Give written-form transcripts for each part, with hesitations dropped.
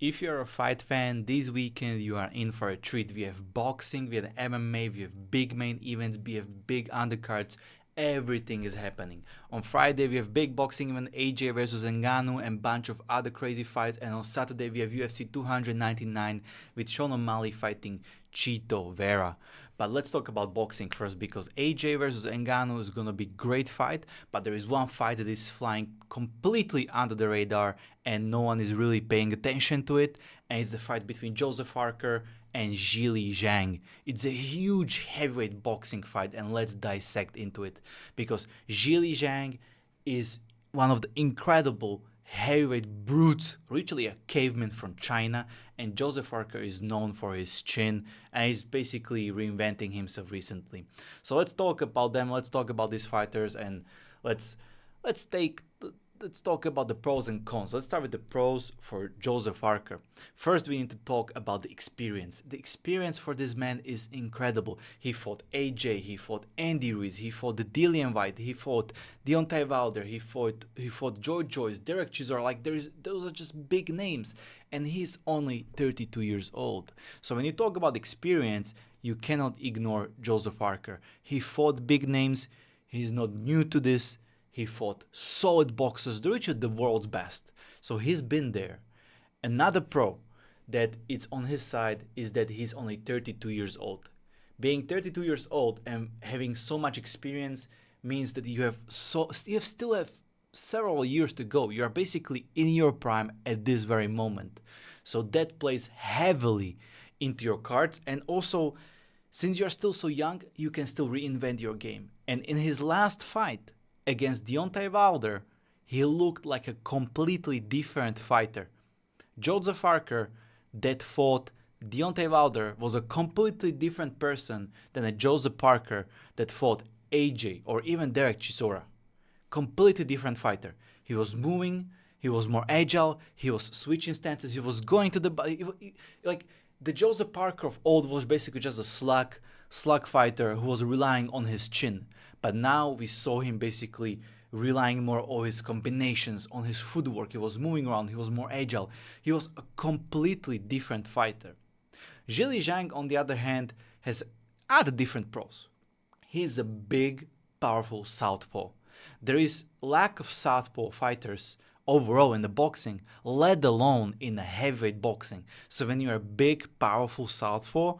If you're a fight fan, this weekend you are in for a treat. We have boxing, we have MMA, we have big main events, we have big undercards. Everything is happening. On Friday we have big boxing event AJ versus Ngannou and bunch of other crazy fights. And on Saturday we have UFC 299 with Sean O'Malley fighting Chito Vera. But let's talk about boxing first because AJ versus Ngannou is gonna be great fight. But there is one fight that is flying completely under the radar and no one is really paying attention to it. And it's the fight between Joseph Parker and Zhang. It's a huge heavyweight boxing fight, and let's dissect into it because Zhang is one of the incredible heavyweight brutes, literally a caveman from China, and Joseph Parker is known for his chin and he's basically reinventing himself recently. So let's talk about them, let's talk about these fighters, and let's talk about the pros and cons. Let's start with the pros for Joseph Parker. First, we need to talk about the experience. The experience for this man is incredible. He fought AJ, he fought Andy Ruiz, he fought the Dillian White, he fought Deontay Wilder, he fought Joe Joyce, Derek Chisora. Like those are just big names, and he's only 32 years old. So when you talk about experience, you cannot ignore Joseph Parker. He fought big names. He's not new to this. He fought solid boxers, literally the world's best. So he's been there. Another pro that it's on his side is that he's only 32 years old. Being 32 years old and having so much experience means that you still have several years to go. You are basically in your prime at this very moment. So that plays heavily into your cards. And also, since you're still so young, you can still reinvent your game. And in his last fight against Deontay Wilder, he looked like a completely different fighter. Joseph Parker that fought Deontay Wilder was a completely different person than a Joseph Parker that fought AJ or even Derek Chisora. Completely different fighter. He was moving, he was more agile, he was switching stances, he was going to the body. Like the Joseph Parker of old was basically just a slug fighter who was relying on his chin. But now we saw him basically relying more on his combinations, on his footwork. He was moving around, he was more agile. He was a completely different fighter. Zhang, on the other hand, has other different pros. He's a big, powerful southpaw. There is lack of southpaw fighters overall in the boxing, let alone in the heavyweight boxing. So when you're a big, powerful southpaw,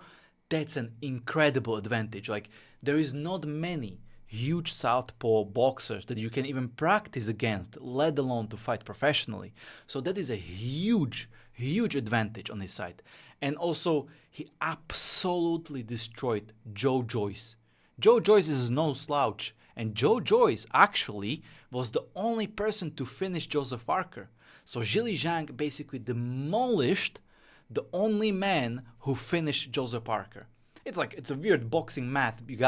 that's an incredible advantage. Like there is not many huge southpaw boxers that you can even practice against, let alone to fight professionally. So that is a huge advantage on his side. And also, he absolutely destroyed Joe Joyce. Joe Joyce is no slouch, and Joe Joyce actually was the only person to finish Joseph Parker. So Zhang basically demolished the only man who finished Joseph Parker. It's a weird boxing math. You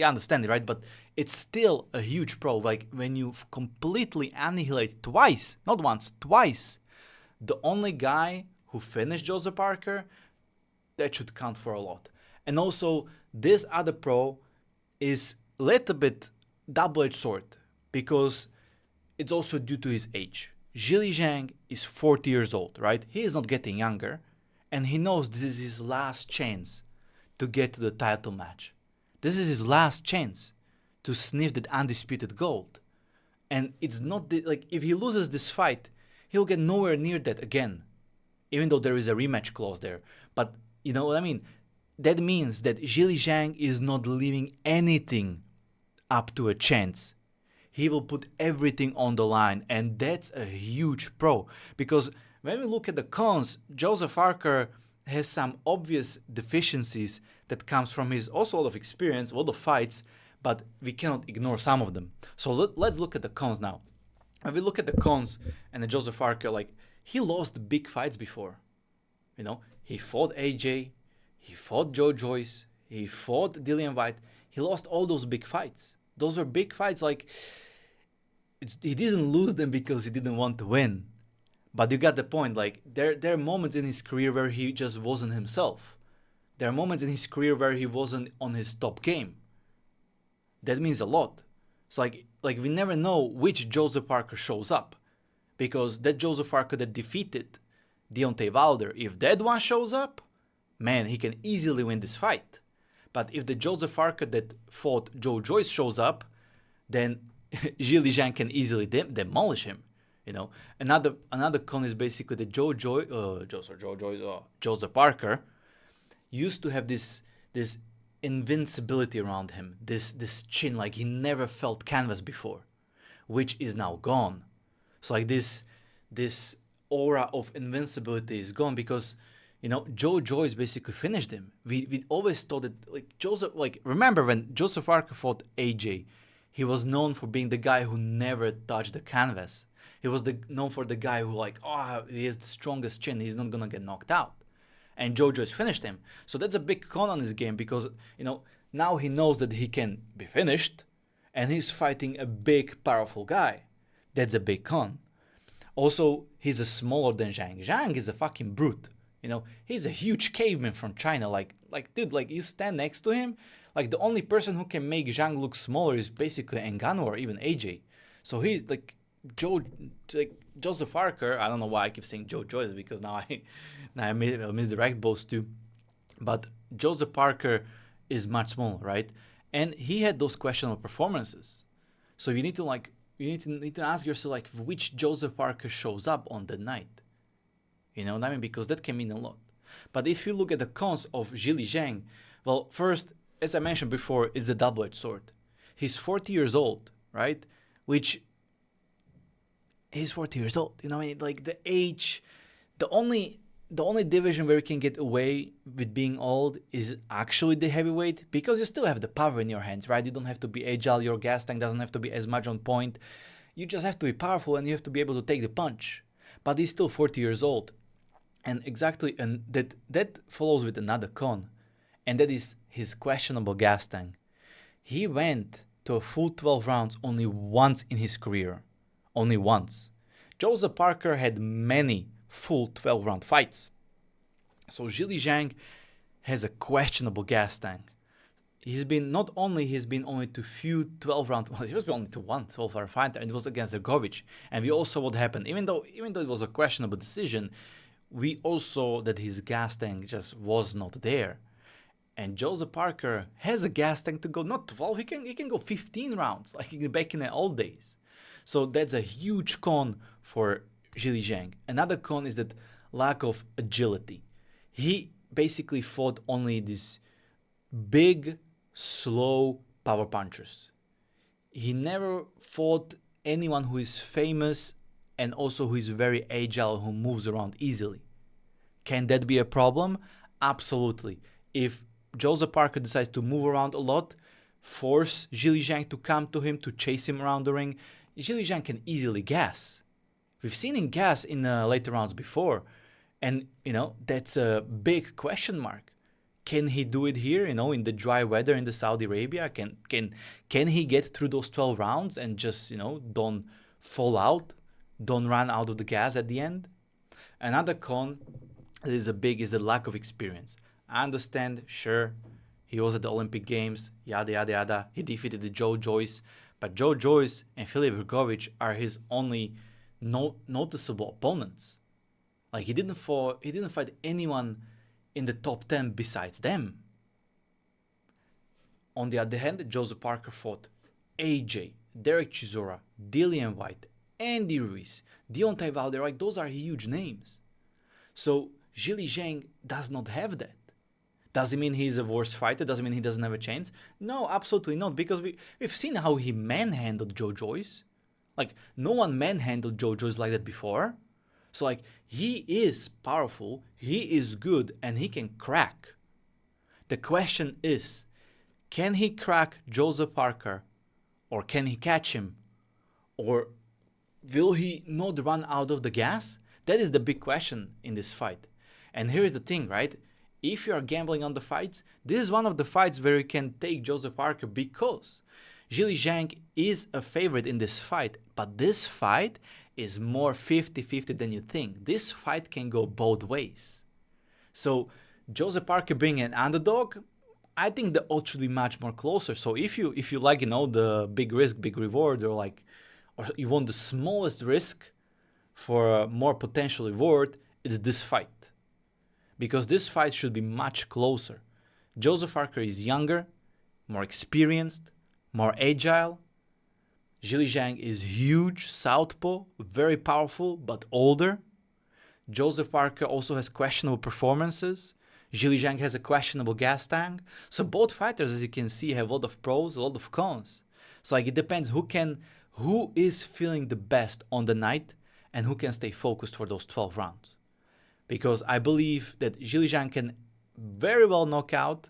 understand it, right? But it's still a huge pro. Like when you completely annihilate twice, not once, twice, the only guy who finished Joseph Parker, that should count for a lot. And also, this other pro is a little bit double-edged sword because it's also due to his age. Zhang is 40 years old, right? He is not getting younger, and he knows this is his last chance to get to the title match. This is his last chance to sniff that undisputed gold. And it's not like if he loses this fight, he'll get nowhere near that again, even though there is a rematch clause there. But you know what I mean? That means that Zhang is not leaving anything up to a chance. He will put everything on the line, and that's a huge pro. Because when we look at the cons, Joseph Parker has some obvious deficiencies that comes from his also a lot of experience, a lot of fights, but we cannot ignore some of them. So let's look at the cons now. When we look at the cons and the Joseph Parker, like he lost big fights before. You know, he fought AJ, he fought Joe Joyce, he fought Dillian White. He lost all those big fights. Those were big fights. Like he didn't lose them because he didn't want to win. But you got the point. Like there are moments in his career where he just wasn't himself. There are moments in his career where he wasn't on his top game. That means a lot. It's like we never know which Joseph Parker shows up, because that Joseph Parker that defeated Deontay Wilder, if that one shows up, man, he can easily win this fight. But if the Joseph Parker that fought Joe Joyce shows up, then ZHILEI Zhang can easily demolish him. You know, another con is basically that Joseph Parker used to have this invincibility around him, this chin, like he never felt canvas before, which is now gone. So like this aura of invincibility is gone because, you know, Joe Joyce basically finished him. We always thought that remember when Joseph Parker fought AJ, he was known for being the guy who never touched the canvas. He was known for the guy who he has the strongest chin, he's not gonna get knocked out. And Joe Joyce finished him. So that's a big con on his game because, you know, now he knows that he can be finished and he's fighting a big, powerful guy. That's a big con. Also, he's a smaller than Zhang. Zhang is a fucking brute. You know, he's a huge caveman from China. Dude, you stand next to him, the only person who can make Zhang look smaller is basically Ngannou or even AJ. So he's Joseph Parker. I don't know why I keep saying Joe Joyce because now I misdirect both two. But Joseph Parker is much smaller, right? And he had those questionable performances. So you need to ask yourself which Joseph Parker shows up on the night. You know what I mean? Because that can mean a lot. But if you look at the cons of ZHILEI Zhang, well, first, as I mentioned before, it's a double-edged sword. He's 40 years old, right? Which he's 40 years old. You know, the age, the only division where you can get away with being old is actually the heavyweight because you still have the power in your hands, right? You don't have to be agile. Your gas tank doesn't have to be as much on point. You just have to be powerful and you have to be able to take the punch. But he's still 40 years old. And that follows with another con, and that is his questionable gas tank. He went to a full 12 rounds only once in his career. Only once. Joseph Parker had many full 12-round fights. So ZHILEI Zhang has a questionable gas tank. He's been only to few 12-round, he was only to one 12-round fight, and it was against Dragovic. And we also saw what happened. Even though it was a questionable decision, we also saw that his gas tank just was not there. And Joseph Parker has a gas tank to go not 12, he can go 15 rounds, like back in the old days. So that's a huge con for ZHILEI Zhang. Another con is that lack of agility. He basically fought only these big, slow power punchers. He never fought anyone who is famous and also who is very agile, who moves around easily. Can that be a problem? Absolutely. If Joseph Parker decides to move around a lot, force ZHILEI Zhang to come to him, to chase him around the ring, ZHILEI Zhang can easily gas. We've seen him gas in later rounds before. And, that's a big question mark. Can he do it here, in the dry weather in the Saudi Arabia? Can he get through those 12 rounds and just, don't fall out? Don't run out of the gas at the end? Another con is the lack of experience. I understand, sure, he was at the Olympic Games, yada, yada, yada. He defeated the Joe Joyce. But Joe Joyce and Filip Hrgovic are his only noticeable opponents. He didn't fight anyone in the top 10 besides them. On the other hand, Joseph Parker fought AJ, Derek Chisora, Dillian White, Andy Ruiz, Deontay Wilder. Those are huge names. So ZHILEI Zhang does not have that. Does it mean he's a worse fighter? Does it mean he doesn't have a chance? No, absolutely not, because we've seen how he manhandled Joe Joyce. No one manhandled Joe Joyce like that before. So, he is powerful, he is good, and he can crack. The question is, can he crack Joseph Parker? Or can he catch him? Or will he not run out of the gas? That is the big question in this fight. And here is the thing, right? If you are gambling on the fights, this is one of the fights where you can take Joseph Parker because ZHILEI Zhang is a favorite in this fight. But this fight is more 50-50 than you think. This fight can go both ways. So Joseph Parker being an underdog, I think the odds should be much more closer. So if you like, the big risk, big reward, or you want the smallest risk for a more potential reward, it's this fight. Because this fight should be much closer. Joseph Parker is younger, more experienced, more agile. ZHILEI Zhang is huge, southpaw, very powerful, but older. Joseph Parker also has questionable performances. ZHILEI Zhang has a questionable gas tank. So both fighters, as you can see, have a lot of pros, a lot of cons. So like it depends who is feeling the best on the night and who can stay focused for those 12 rounds. Because I believe that ZHILEI Zhang can very well knock out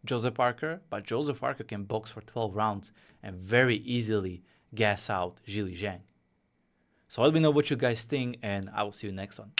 Joseph Parker, but Joseph Parker can box for 12 rounds and very easily gas out ZHILEI Zhang. So let me know what you guys think, and I will see you next one.